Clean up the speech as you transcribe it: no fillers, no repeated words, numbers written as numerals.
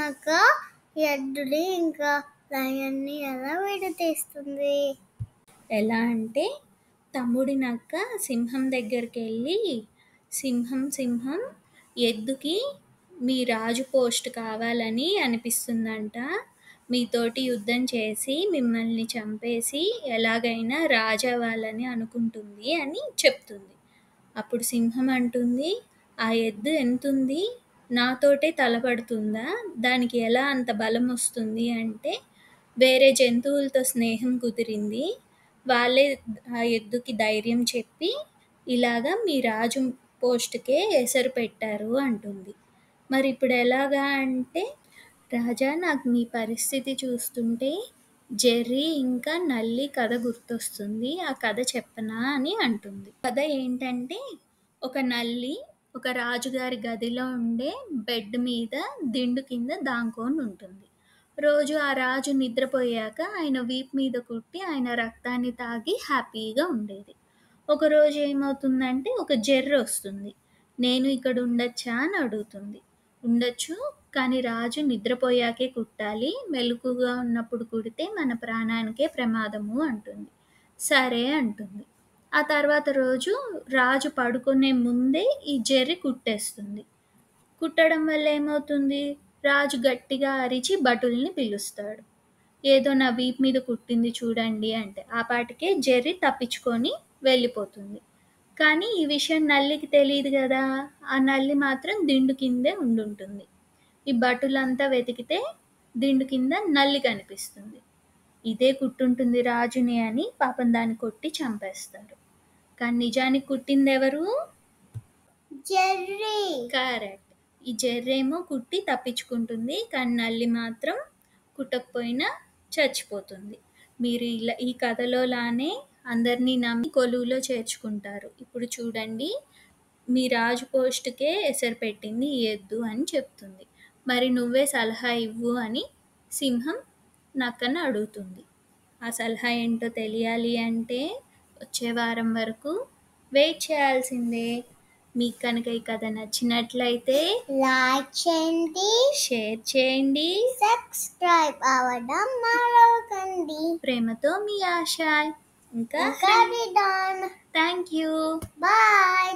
నక్క ఎద్దుని ఇంకా లయన్ని ఎలా విడదీస్తుంది? ఎలా అంటే తమ్ముడి నక్క సింహం దగ్గరికి వెళ్ళి, సింహం సింహం ఎద్దుకి మీ రాజు పోస్ట్ కావాలని అనిపిస్తుందంట, మీతోటి యుద్ధం చేసి మిమ్మల్ని చంపేసి ఎలాగైనా రాజు అవ్వాలని అనుకుంటుంది అని చెప్తుంది. అప్పుడు సింహం అంటుంది, ఆ ఎద్దు ఎంతుంది, నాతోటే తలపడుతుందా, దానికి ఎలా అంత బలం వస్తుంది అంటే, వేరే జంతువులతో స్నేహం కుదిరింది, వాళ్ళే ఆ ఎద్దుకి ధైర్యం చెప్పి ఇలాగా మీ రాజు పోస్ట్కే ఎసరు పెట్టారు అంటుంది. మరి ఇప్పుడు ఎలాగా అంటే, రాజా నాకు మీ పరిస్థితి చూస్తుంటే జెర్రీ ఇంకా నల్లి కథ గుర్తొస్తుంది, ఆ కథ చెప్పనా అని అంటుంది. కథ ఏంటంటే, ఒక నల్లి ఒక రాజుగారి గదిలో ఉండే బెడ్ మీద దిండు కింద దాంకొని ఉంటుంది. రోజు ఆ రాజు నిద్రపోయాక ఆయన వీపు మీద కుట్టి ఆయన రక్తాన్ని తాగి హ్యాపీగా ఉండేది. ఒకరోజు ఏమవుతుందంటే ఒక జెర్రీ వస్తుంది. నేను ఇక్కడ ఉండొచ్చా అని అడుగుతుంది. ఉండొచ్చు, కానీ రాజు నిద్రపోయాకే కుట్టాలి, మెలకుగా ఉన్నప్పుడు కుడితే మన ప్రాణానికే ప్రమాదము అంటుంది. సరే అంటుంది. ఆ తర్వాత రోజు రాజు పడుకునే ముందే ఈ జెర్రీ కుట్టేస్తుంది. కుట్టడం వల్ల ఏమవుతుంది, రాజు గట్టిగా అరిచి భటుల్ని పిలుస్తాడు. ఏదో నా వీపు మీద కుట్టింది చూడండి అంటే, ఆ పాటికే జెర్రీ తప్పించుకొని వెళ్ళిపోతుంది. కానీ ఈ విషయం నల్లికి తెలియదు కదా, ఆ నల్లి మాత్రం దిండు కిందే ఉండుంటుంది. ఈ భటులంతా వెతికితే దిండు కింద నల్లి కనిపిస్తుంది. ఇదే కుట్టుంటుంది రాజుని అని పాపం దాన్ని కొట్టి చంపేస్తారు. కానీ నిజానికి కుట్టింది ఎవరు? జెర్రీ. కరెక్ట్. ఈ జెర్రేమో కుట్టి తప్పించుకుంటుంది, కానీ నల్లి మాత్రం కుట్టకపోయినా చచ్చిపోతుంది. మీరు ఇలా ఈ కథలో లానే అందరినీ నమ్మి కొలువులో చేర్చుకుంటారు. ఇప్పుడు చూడండి, మీ రాజు పోస్టుకే ఎసరు పెట్టింది ఈ ఎద్దు అని చెప్తుంది. మరి నువ్వే సలహా ఇవ్వు అని సింహం నక్కను అడుగుతుంది. ఆ సలహా ఏంటో తెలియాలి అంటే వచ్చే వారం వరకు వెయిట్ చేయాల్సిందే. మీకు కనుక ఈ కథ నచ్చినట్లయితే లైక్ చేయండి, షేర్ చేయండి, సబ్స్క్రైబ్ అవ్వడం మరవకండి. ప్రేమతో మీ ఆశ. ఇంకా థ్యాంక్ యూ. బాయ్.